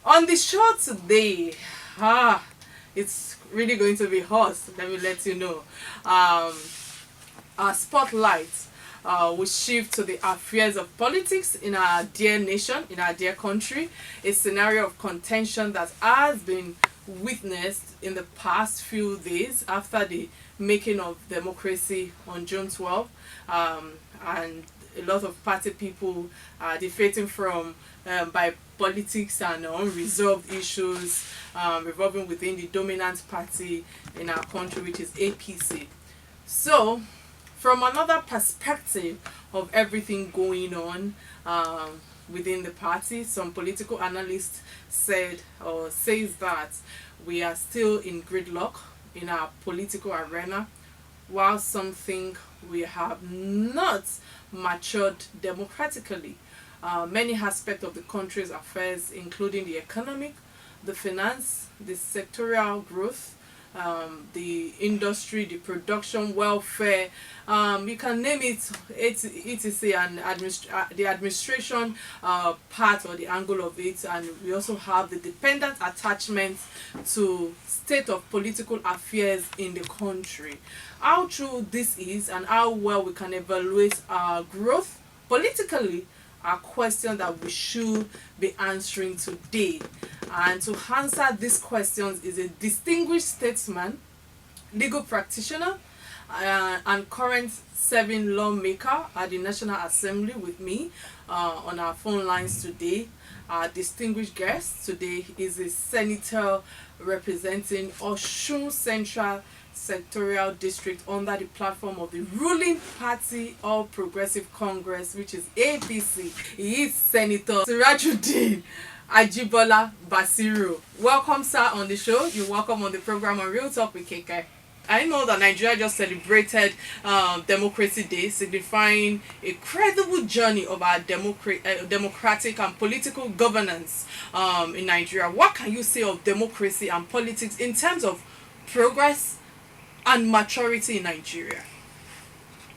On the show today, it's really going to be hot. Let me let you know. Our spotlight will shift to the affairs of politics in our dear nation, in our dear country, a scenario of contention that has been witnessed in the past few days after the making of democracy on June 12th. And a lot of party people are defecting from by politics and unresolved issues revolving within the dominant party in our country, which is APC. So, from another perspective of everything going on within the party, some political analysts said or says that we are still in gridlock in our political arena, while some think we have not matured democratically. Many aspects of the country's affairs, including the economic, the finance, the sectorial growth, the industry, the production, welfare, you can name it, etc. And the administration part or the angle of it, and we also have the dependent attachment to state of political affairs in the country. How true this is and how well we can evaluate our growth politically are questions that we should be answering today. And to answer these questions is a distinguished statesman, legal practitioner, and current serving lawmaker at the National Assembly with me on our phone lines today. Our distinguished guest today is a senator representing Osun Central Sectorial District under the platform of the ruling party All Progressive Congress, which is APC. He is Senator Sirajuddin Ajibola Basiru. Welcome, sir, on the show. You're welcome on the program on Real Talk with Kike. I know that Nigeria just celebrated Democracy Day, signifying a credible journey of our democratic and political governance in Nigeria. What can you say of democracy and politics in terms of progress and maturity in Nigeria?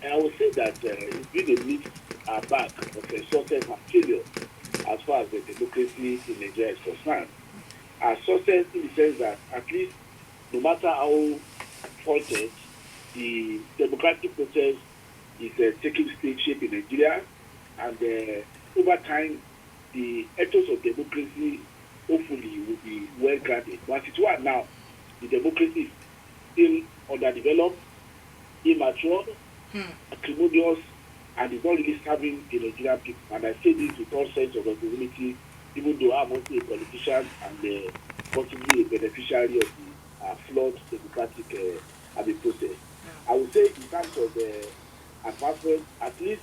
I would say that it's been a mixed bag of a success and failure as far as the democracy in Nigeria is concerned. A success in the sense that at least no matter how faulted, the democratic process is taking state shape in Nigeria, and over time the ethos of democracy hopefully will be well granted. But as it were now, the democracy is still underdeveloped, immature, acrimonious, and is not really serving the Nigerian people. And I say this with all sense of responsibility, even though I'm also a politician and possibly a beneficiary of the flawed democratic process. I would say in terms of advancement, at least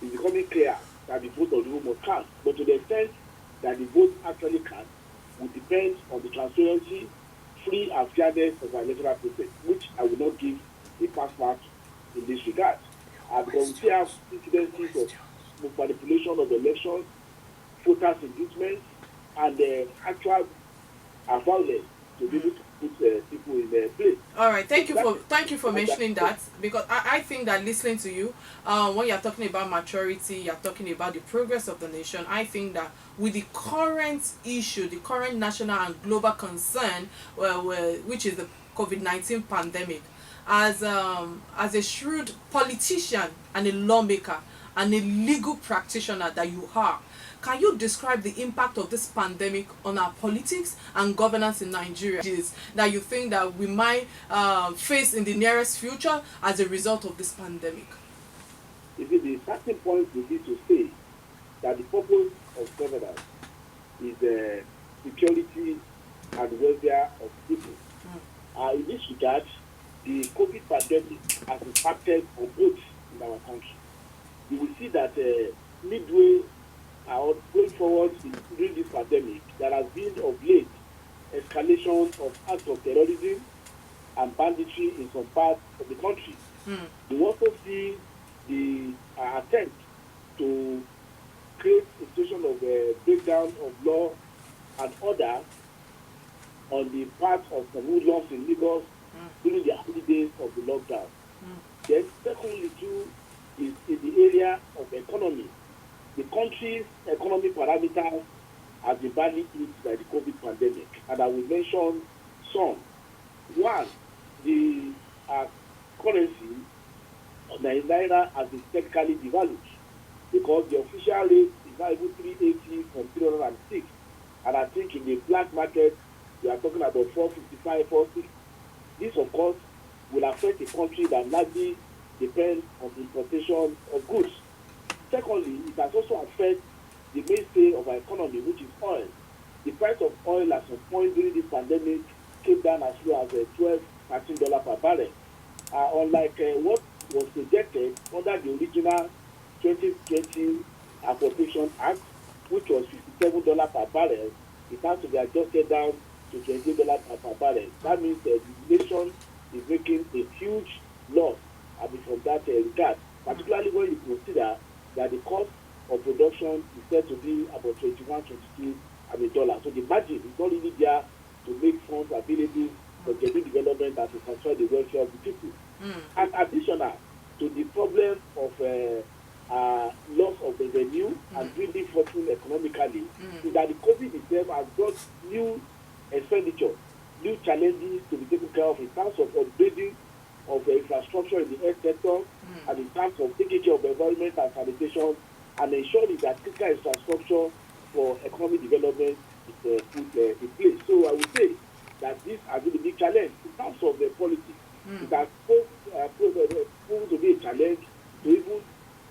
it's becoming clear that the vote of the room must count. But to the extent that the vote actually counts will depend on the transparency, free and fairness of our electoral process, which I will not give a pass mark in this regard. Because we still have incidences of manipulation of elections, voters' inducement, and actual violence to be able to put people in their place. All right, thank you for mentioning that, because I think that listening to you, when you're talking about maturity, you're talking about the progress of the nation. I think that with the current issue, the current national and global concern, which is the COVID-19 pandemic, as a shrewd politician and a lawmaker and a legal practitioner that you are, can you describe the impact of this pandemic on our politics and governance in Nigeria that you think that we might face in the nearest future as a result of this pandemic? You see, the starting point we need to say that the purpose of governance is security and welfare of people. In this regard, the COVID pandemic has impacted on both in our country. You will see that midway going forward during this pandemic, there has been of late escalation of acts of terrorism and banditry in some parts of the country. You also see the attempt to create a situation of breakdown of law and order on the part of some hoodlums in Lagos during the early days of the lockdown. Then secondly too is in the area of economy. The country's economic parameters has been badly hit by the COVID pandemic, and I will mention some. One, the currency of Naira has been technically devalued because the official rate is now even 380 from 306, and I think in the black market we are talking about 455, 460. This, of course, will affect a country that largely depends on the importation of goods. Secondly, it has also affected the mainstay of our economy, which is oil. The price of oil at some point during this pandemic came down as low as $12, $13 per barrel. Unlike what was projected under the original 2020 Appropriation Act, which was $57 per barrel, it has to be adjusted down to $20 per barrel. That means the nation is making a huge loss from that regard, particularly when you consider that the cost of production is said to be about 21, 22 dollars. So the margin is not really there to make funds available for genuine development and to transfer the welfare of the people. And additional to the problem of loss of the revenue and building fortune economically, is that the COVID itself has brought new expenditure, new challenges to be taken care of in terms of upgrading of infrastructure in the health sector, and in terms of taking care of the environment and sanitation, and ensuring that critical infrastructure for economic development is put in place. So I would say that this has been a big challenge in terms of the politics. It has proven to be a challenge to even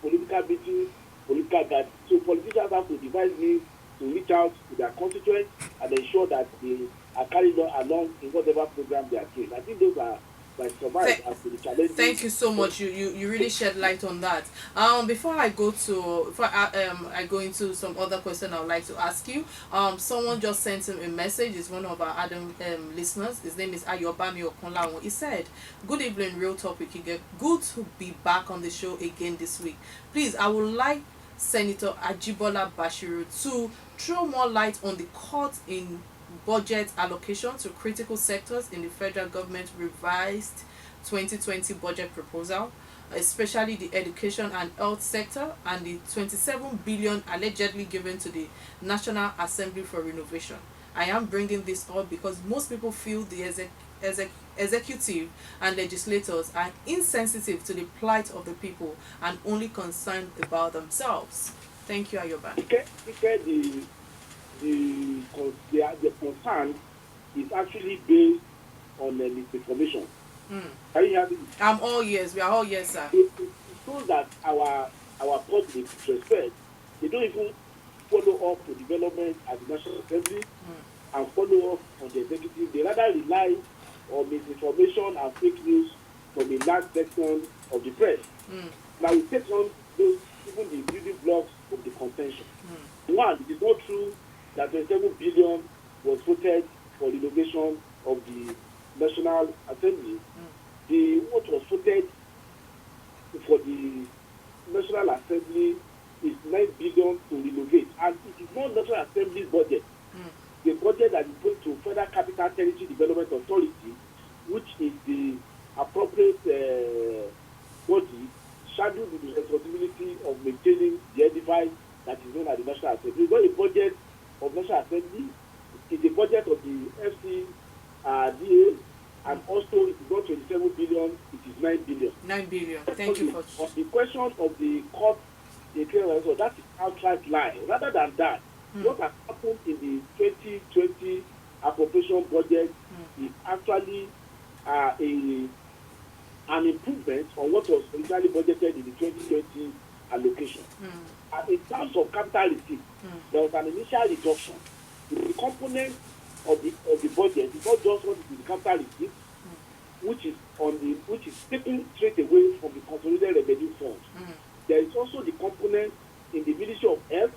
political meetings, political guidance. So politicians have to devise means to reach out to their constituents and ensure that they are carried along in whatever program they are doing. I think those are my surmise as to the challenges. Thank you so much. You really shed light on that. Before I go into some other question I would like to ask you. Someone just sent him a message. It's one of our Adam listeners. His name is Ayobami Okunlawo. He said, "Good evening, Real Topic. You get good to be back on the show again this week. Please, I would like Senator Ajibola Basiru to throw more light on the cut in budget allocation to critical sectors in the federal government revised 2020 budget proposal, especially the education and health sector, and the 27 billion allegedly given to the National Assembly for Renovation. I am bringing this up because most people feel the executive and legislators are insensitive to the plight of the people and only concerned about themselves." Thank you, Ayoba. The concern is actually based on misinformation. Are you hearing me? I'm all ears. We are all ears, sir. It shows that our public, with respect, they don't even follow up to development at the National Assembly and follow up on the executive. They rather rely on misinformation and fake news from a large section of the press. Now we take on those, even the building blocks of the contention. One, it is not true that 27 billion was voted for the renovation of the National Assembly. What was voted for the National Assembly is 9 billion to renovate, and it is not National Assembly's budget. The budget that is going to Federal Capital Territory Development Authority, which is the appropriate body shadowed with the responsibility of maintaining the edifice that is known as the National Assembly. It's not a budget of National Assembly, it's a budget of the FCDA, and also it is not 27 billion, it is 9 billion. 9 billion. Thank you for on the question of the court, so that is outright lie. Rather than that, what has happened in the 2020 appropriation budget is actually an improvement on what was originally budgeted in the 2020 allocation. In terms of capital receipts, there was an initial reduction. The component of the budget is not just what is in the capital receipts, which is taken straight away from the consolidated revenue fund. There is also the component in the Ministry of Health,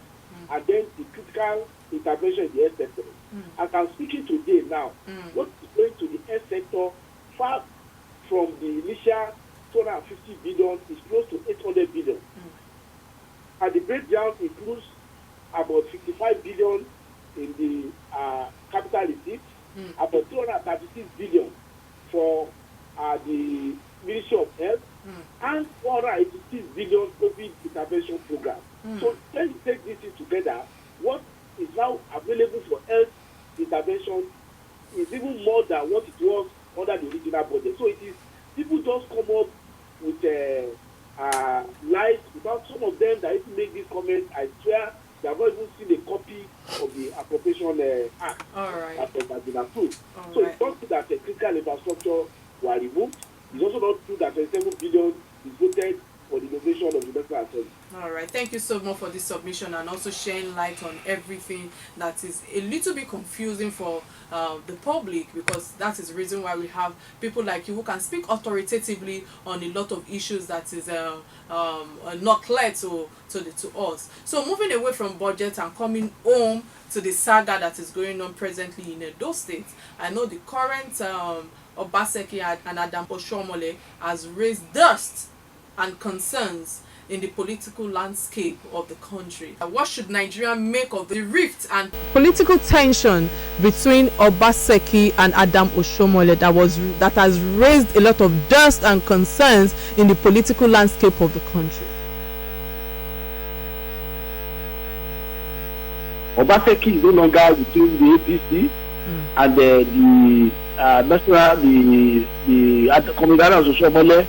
and then the critical intervention in the health sector. As I'm speaking today now, what is going to the health sector, far from the initial 250 billion, is close to 800 billion. And the breakdown includes about 55 billion in the capital receipts, about 236 billion for the Ministry of Health, and 486 billion COVID intervention program. So when you take this together, what is now available for health intervention is even more than what it was under the original budget. So it is people just come up with lies without some of them that even make this comment. I swear they have not even seen a copy of the appropriation act that has been approved. So it's not true that critical infrastructure were removed. It's also not true that 27 billion is voted for the innovation of the National Assembly. All right, thank you so much for this submission and also shedding light on everything that is a little bit confusing for the public, because that is the reason why we have people like you who can speak authoritatively on a lot of issues that is not clear to us. So moving away from budget and coming home to the saga that is going on presently in Edo State, I know the current Obaseki and Ajimobi Oshiomhole has raised dust and concerns in the political landscape of the country. What should Nigeria make of the rift and political tension between Obaseki and Ajimobi Oshiomhole that has raised a lot of dust and concerns in the political landscape of the country? Obaseki is no longer within the APC, and the Commander of Oshiomhole,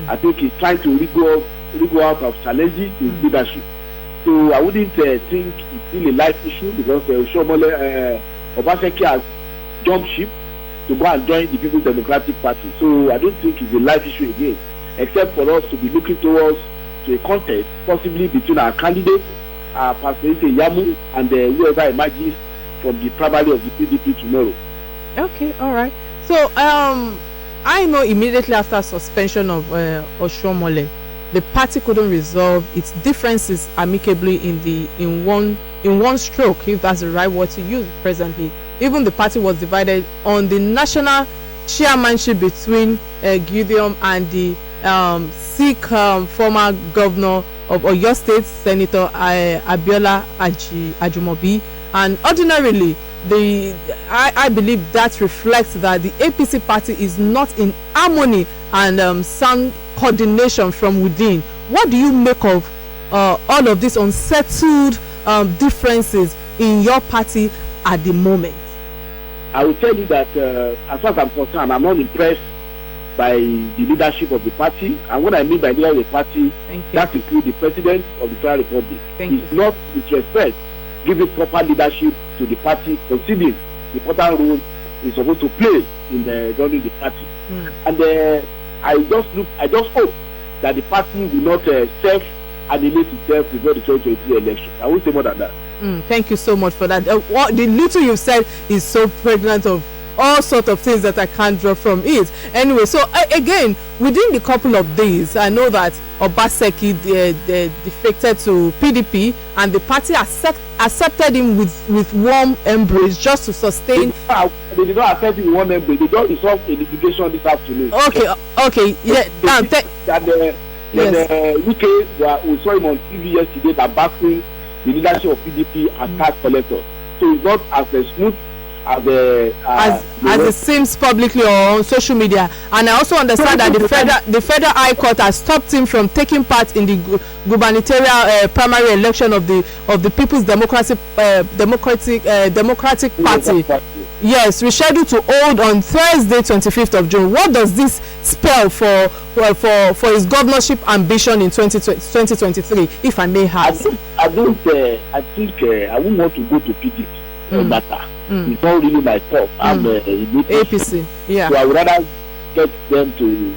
I think he's trying to wriggle out of challenges in leadership. So I wouldn't think it's still a life issue, because Obaseki has jumped ship to go and join the People's Democratic Party. So I don't think it's a life issue again, except for us to be looking towards to a contest, possibly between our candidates, Pastor Yamu, and whoever emerges from the primary of the PDP tomorrow. Okay, all right. So I know immediately after suspension of Oshiomhole, the party couldn't resolve its differences amicably in one stroke, if that's the right word to use presently. Even the party was divided on the national chairmanship between Giadom and the Sikh former governor of Oyo State, Senator Ajibola Ajimobi. And ordinarily, I believe that reflects that the APC party is not in harmony and sound coordination from within. What do you make of all of these unsettled differences in your party at the moment? I will tell you that as far as I'm concerned, I'm not impressed by the leadership of the party. And what I mean by leader of the party, that includes the president of the Federal Republic. It's not with respect giving proper leadership to the party, considering the important role is supposed to play in running the party. And I just hope that the party will not self-annihilate itself before the 2023 election. I won't say more than that. Thank you so much for that. The little you've said is so pregnant of all sorts of things that I can't draw from it. Anyway, so again, within the couple of days, I know that Obaseki defected to PDP, and the party accepted him with warm embrace just to sustain. They did not accept him with warm embrace. They just resolved a litigation this afternoon. Okay, yeah. UK, we saw him on TV yesterday that backing the leadership of PDP as tax collector. So it's not as smooth as it seems publicly or on social media. And I also understand that the federal high court has stopped him from taking part in the gubernatorial primary election of the People's Democratic Party. Yes, rescheduled to hold on Thursday, 25th of June. What does this spell for his governorship ambition in 2023, if I may ask? I think I wouldn't want to go to PDP on that. It's not really my thought. I'm APC. Yeah. So I would rather get them to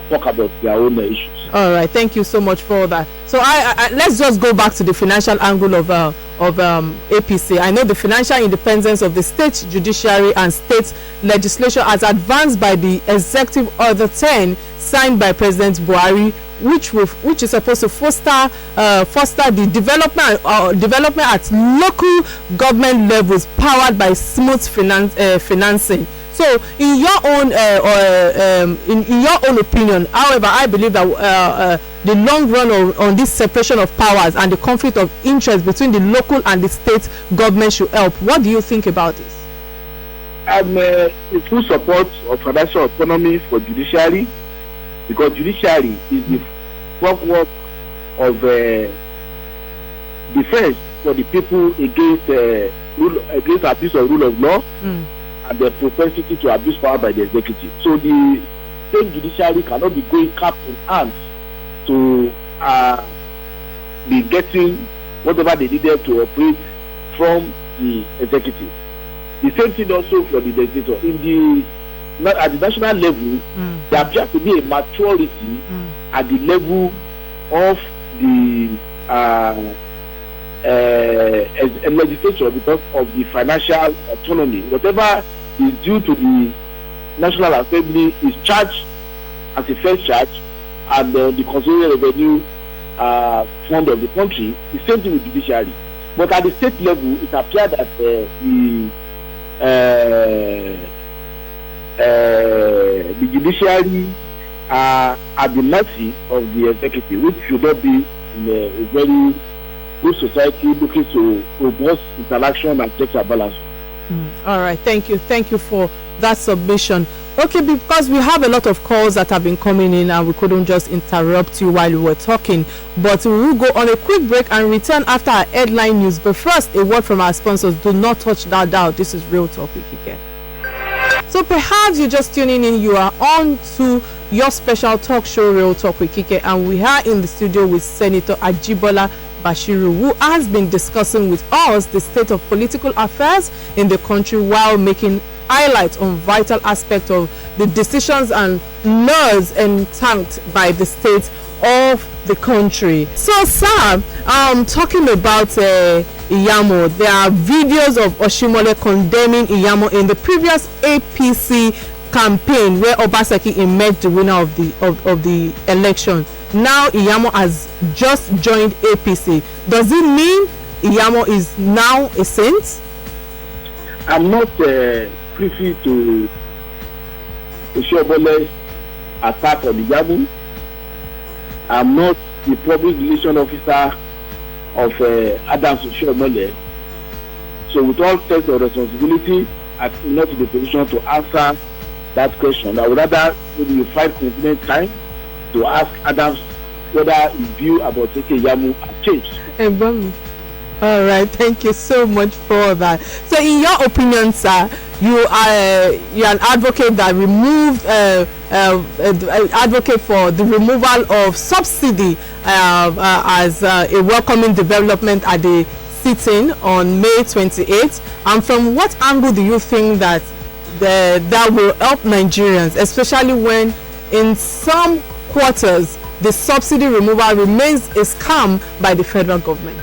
talk about their own issues. All right, thank you so much for that. So I let's just go back to the financial angle of APC. I know the financial independence of the state judiciary and state legislature has advanced by the Executive Order 10 signed by President Buhari, which is supposed to foster the development at local government levels, powered by smooth financing. So, in your own opinion, however, I believe that the long run on this separation of powers and the conflict of interest between the local and the state government should help. What do you think about this? I'm in full support of financial autonomy for judiciary, because judiciary is the framework of defense for the people against against abuse of rule of law and the propensity to abuse power by the executive. So the state judiciary cannot be going cap in hand to be getting whatever they needed to operate from the executive. The same thing also for the legislature. At the national level, there appears to be a maturity at the level of the legislature because of the financial autonomy. Whatever is due to the National Assembly is charged as a first charge, and the consolidated revenue fund of the country. The same thing with judiciary. But at the state level, it appears that the judiciary are at the mercy of the executive, which should not be in a very good society looking to robust interaction and checks and balances. All right, thank you for that submission. Okay, because we have a lot of calls that have been coming in and we couldn't just interrupt you while we were talking, but we will go on a quick break and return after our headline news. But first, a word from our sponsors. Do not touch that dial. This is Real Talk with Kike. So perhaps you're just tuning in, you are on to your special talk show Real Talk with Kike, and we are in the studio with Senator Ajibola Basiru, who has been discussing with us the state of political affairs in the country while making highlights on vital aspects of the decisions and laws enacted by the state of the country. So, sir, talking about Iyamo, there are videos of Oshiomhole condemning Iyamo in the previous APC campaign where Obaseki emerged the winner of the election. Now Iyamo has just joined APC. Does it mean Iyamo is now a saint? I'm not privy to Oshiomhole's attack on Iyamo. I'm not the public relations officer of Adams Oshiomhole. So with all sense of responsibility, I'm not in the position to answer that question. I would rather maybe you find convenient time to ask Adams whether his view about Iyamo has changed. All right, thank you so much for that. So in your opinion, sir, you're an advocate that advocate for the removal of subsidy as a welcoming development at the sitting on May 28th. And from what angle do you think that that will help Nigerians, especially when in some quarters the subsidy removal remains a scam by the federal government?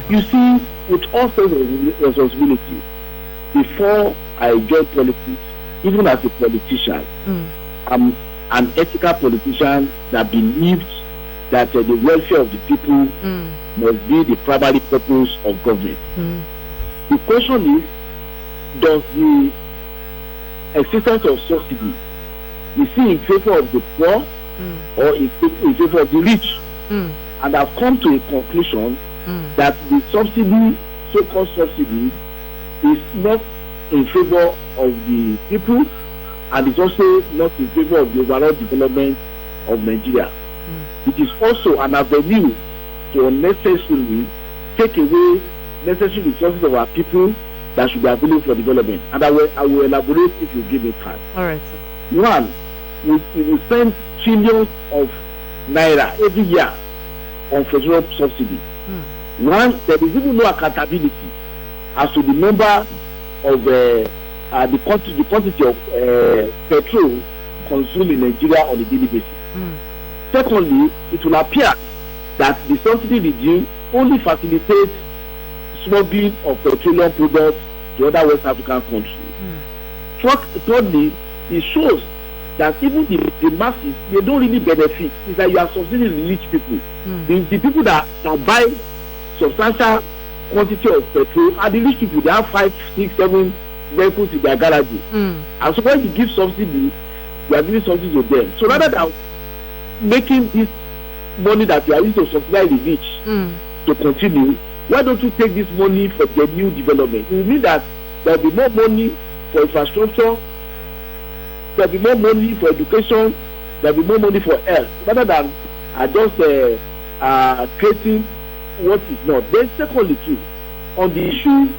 You see, with all sorts of responsibility, before I joined politics, even as a politician, I'm an ethical politician that believed that the welfare of the people must be the primary purpose of government. The question is, does the existence of subsidy is it in favor of the poor or in favor of the rich? And I've come to a conclusion that the subsidy, so-called subsidy, is not in favor of the people and is also not in favor of the overall development of Nigeria. It is also an avenue to unnecessarily take away necessary resources of our people that should be available for development. And I will elaborate if you give me time. All right, sir. One, we spend trillions of naira every year on federal subsidy. One, there is even no accountability as to the number of the quantity of petrol consumed in Nigeria on a daily basis. Secondly, it will appear that the subsidy regime only facilitates smuggling of petroleum products to other West African countries. Thirdly, it shows that even the masses, they don't really benefit. It's that you are subsidizing the rich people. The people that buy substantial quantity of petrol are the rich people. They have 5, 6, 7 vehicles in their garages. And so when you give subsidy, you are giving subsidy to them. So rather than making this money that you are using to subsidize the rich to continue, why don't you take this money for the new development? It will mean that there will be more money for infrastructure, there will be more money for education, there will be more money for health, rather than just creating what is not. Then secondly too, on the issue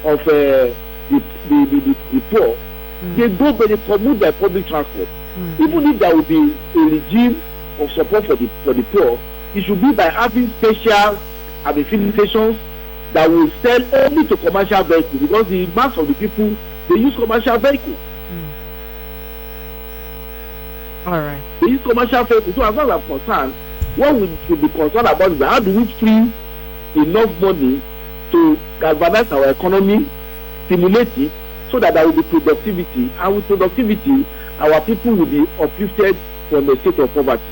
of the poor, they go but they commute by public transport. Even if there will be a regime of support for the poor, it should be by having special habilitations that will sell only to commercial vehicles, because the mass of the people, they use commercial vehicles. All right. They use commercial vehicles. So as far as I'm concerned, what we should be concerned about is how do we free enough money to galvanize our economy, stimulate it, so that there will be productivity, and with productivity, our people will be uplifted from a state of poverty.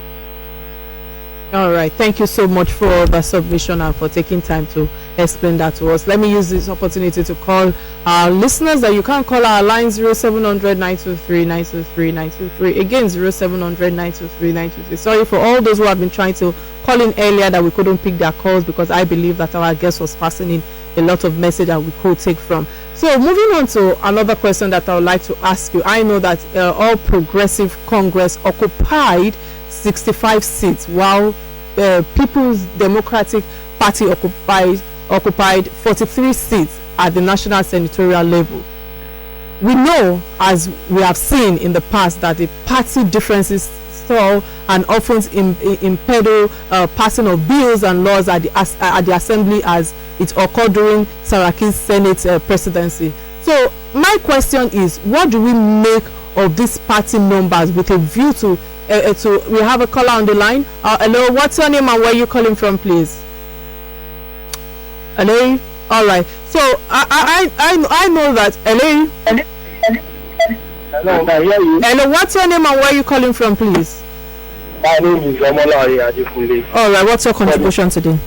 All right. Thank you so much for the submission and for taking time to explain that to us. Let me use this opportunity to call our listeners that you can call our line 0700 923 923 923. Again, 0700 923 923. Sorry for all those who have been trying to call in earlier that we couldn't pick their calls, because I believe that our guest was passing in a lot of message that we could take from. So moving on to another question that I would like to ask you. I know that All Progressive Congress occupied 65 seats, while People's Democratic Party occupied 43 seats at the national senatorial level. We know, as we have seen in the past, that the party differences stall and often impede passing of bills and laws at the assembly, as it occurred during Saraki's Senate presidency. So my question is, what do we make of these party numbers with a view to we have a caller on the line. Hello, what's your name and where are you calling from, please? Hello. All right. So I know that. Hello. Hello, I hear you. Hello, what's your name and where are you calling from, please? My name is Ajimobi. All right. What's your contribution today?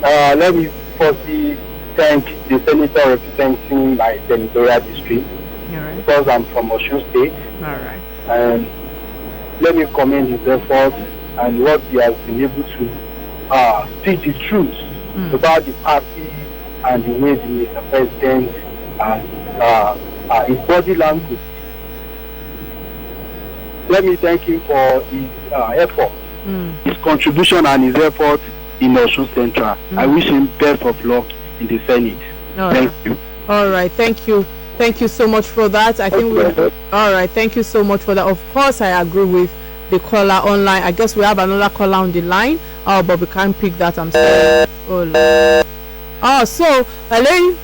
Let me firstly thank the senator representing my senatorial district. All right. Because I'm from Osun State. All right. And let me commend his efforts and what he has been able to speak the truth about the party and the way the Mr. President and his body language. Let me thank him for his effort, his contribution and his effort in Osun Central. I wish him best of luck in the Senate. Thank you. All right, thank you. Thank you so much for that. I think all right, thank you so much for that. Of course, I agree with the caller online. I guess we have another caller on the line. Oh, but we can't pick that. I'm sorry. So hello.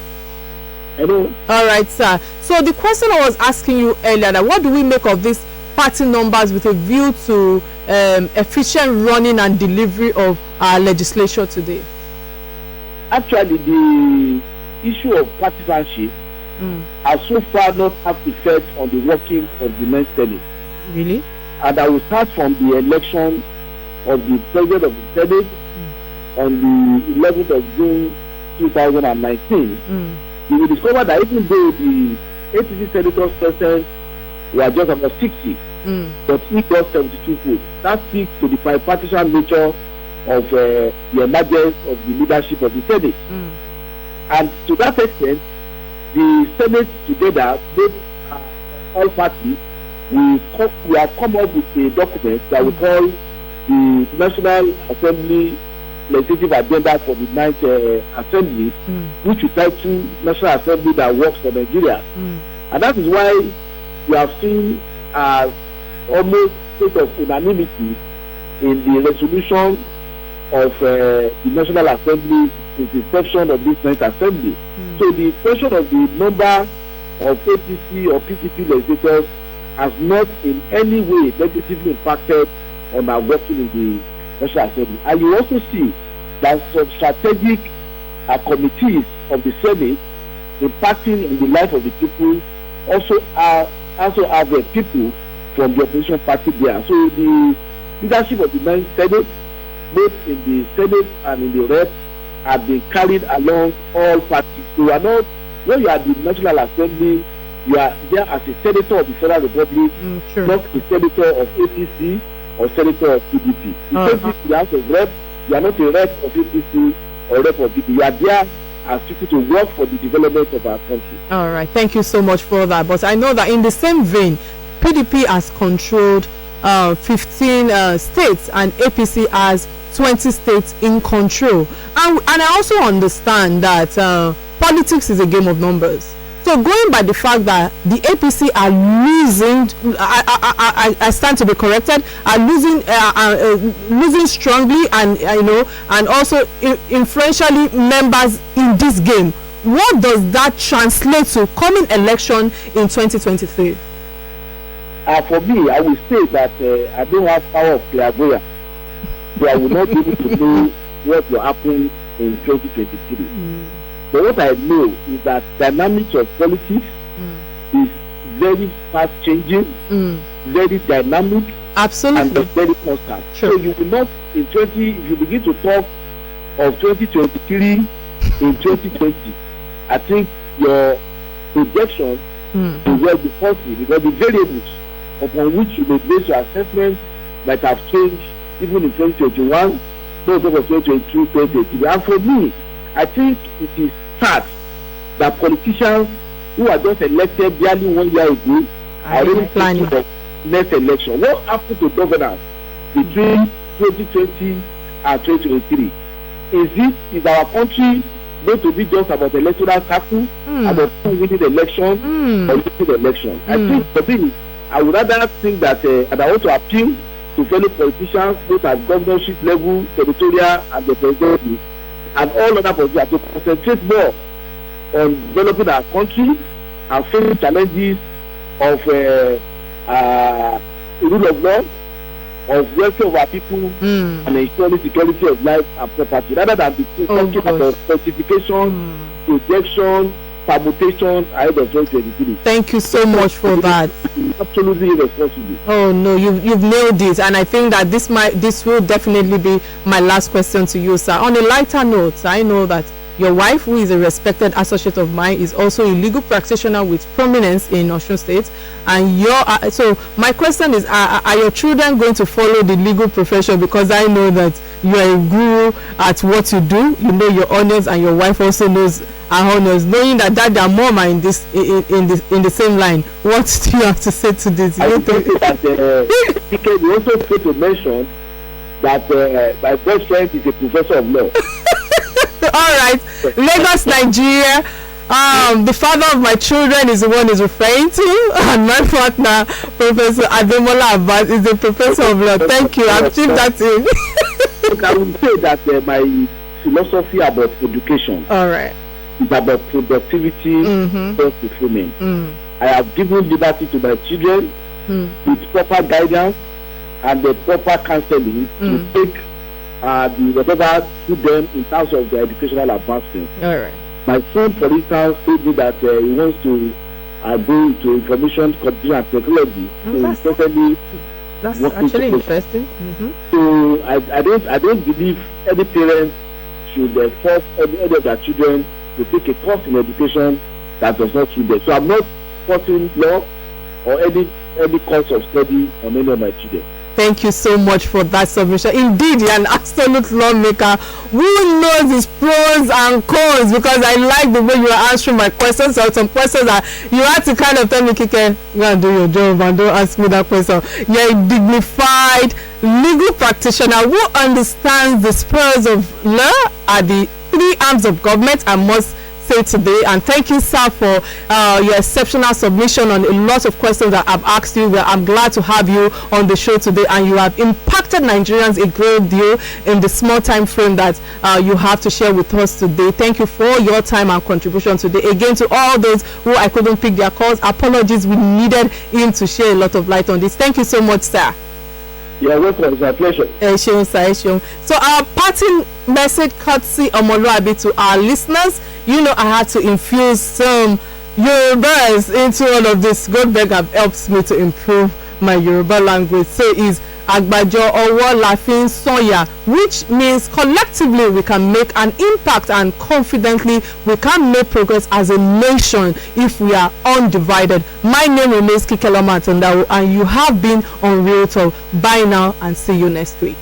Hello. All right, sir. So the question I was asking you earlier, that what do we make of these party numbers with a view to efficient running and delivery of our legislature today? Actually, the issue of partisanship has so far not had effect on the working of the main Senate. Really? And I will start from the election of the president of the Senate on the 11th of June 2019. You will discover that even though the APC senators present were just about 60, but he got 72 votes. That speaks to the bipartisan nature of the emergence of the leadership of the Senate. And to that extent, the Senate together, both all parties, we have come up with a document that we call the National Assembly Legislative Agenda for the 9th Assembly, which we title National Assembly that Works for Nigeria. And that is why we have seen almost state of unanimity in the resolution of the National Assembly since the inception of this 9th Assembly. So the question of the number of APC or PPP legislators has not in any way negatively impacted on our working in the National Assembly. And you also see that some strategic committees of the Senate impacting in the life of the people also have people from the opposition party there. So the leadership of the main Senate, both in the Senate and in the Rep, have been carried along all parties. So you are not, when you are the National Assembly, you are there as a senator of the Federal Republic, not a senator of APC or senator of PDP. You take this to the House of Rep, you are not a rep of APC or rep of PDP. You are there as people to work for the development of our country. All right, thank you so much for that. But I know that in the same vein, PDP has controlled 15 states and APC has 20 states in control. And I also understand that politics is a game of numbers. So going by the fact that the APC are losing, I stand to be corrected, are losing strongly, and and also influentially members in this game. What does that translate to coming election in 2023? For me, I will say that I don't have power of clairvoyance, so I will not be able to know what will happen in 2023. But what I know is that dynamics of politics is very fast changing, very dynamic, absolutely, and very constant. Sure. So you will not if you begin to talk of 2023 in 2020, I think your projection will well be faulty, because the variables upon which you may base your assessment might have changed even in 2021, so over 2022, 2023. And for me, I think it is sad that politicians who are just elected barely 1 year ago are already planning the next election. What happened to governance between 2020 and 2023? Is our country going to be just about electoral cycle, about winning the election or losing the election? I think for me, I would rather think that, and I want to appeal to fellow politicians, both at governorship level, territorial, and the presidency, and all other positions, to concentrate more on developing our country and facing challenges of rule of law, of welfare of our people, and ensuring security of life and property, rather than talking about specification, projection, permutation ahead of 2023. Thank you so much for that. Absolutely irresponsible. Oh no, you've nailed it, and I think that this will definitely be my last question to you, sir. On a lighter note, I know that your wife, who is a respected associate of mine, is also a legal practitioner with prominence in Osun State, and so my question is, are your children going to follow the legal profession? Because I know that you are a guru at what you do. You know your honors, and your wife also knows her honors. Knowing that their mom are in the same line, what do you have to say to this? I think that Kike, we also fail to mention that my best friend is a professor of law. All right, Lagos, Nigeria. The father of my children is the one he's referring to, and my partner, Professor Ajibola Basiru, is a professor of law. Thank you. I've chipped that in. Look, I will say that my philosophy about education, all right, is about productivity, self-fulfillment. I have given liberty to my children with proper guidance and the proper counseling to take whatever to them in terms of their educational advancement. All right. My son, for instance, told me that he wants to go into information computer and technology. That's actually interesting. So I don't believe any parent should force any of their children to take a course in education that does not suit them. So I'm not forcing law or any course of study on any of my children. Thank you so much for that submission. Indeed, you're an absolute lawmaker who knows his pros and cons, because I like the way you are answering my questions. So some questions that you had to kind of tell me, Kike, you gotta do your job and don't ask me that question. You're a dignified legal practitioner who understands the spurs of law at the three arms of government, I must say today. And thank you, sir, for your exceptional submission on a lot of questions that I've asked you. Well, I'm glad to have you on the show today, and you have impacted Nigerians a great deal in the small time frame that you have to share with us today. Thank you for your time and contribution today. Again, to all those who I couldn't pick their calls, apologies. We needed him to share a lot of light on this. Thank you so much, sir. You're welcome. It's my pleasure. So our parting message, courtesy Omoluabi, to our listeners. You know, I had to infuse some Yorubas into all of this. Goldberg have helped me to improve my Yoruba language. So is Agbajo Owo Lafin Soya, which means collectively we can make an impact, and confidently we can make progress as a nation if we are undivided. My name remains Kike, and you have been on Real Talk. Bye now, and see you next week.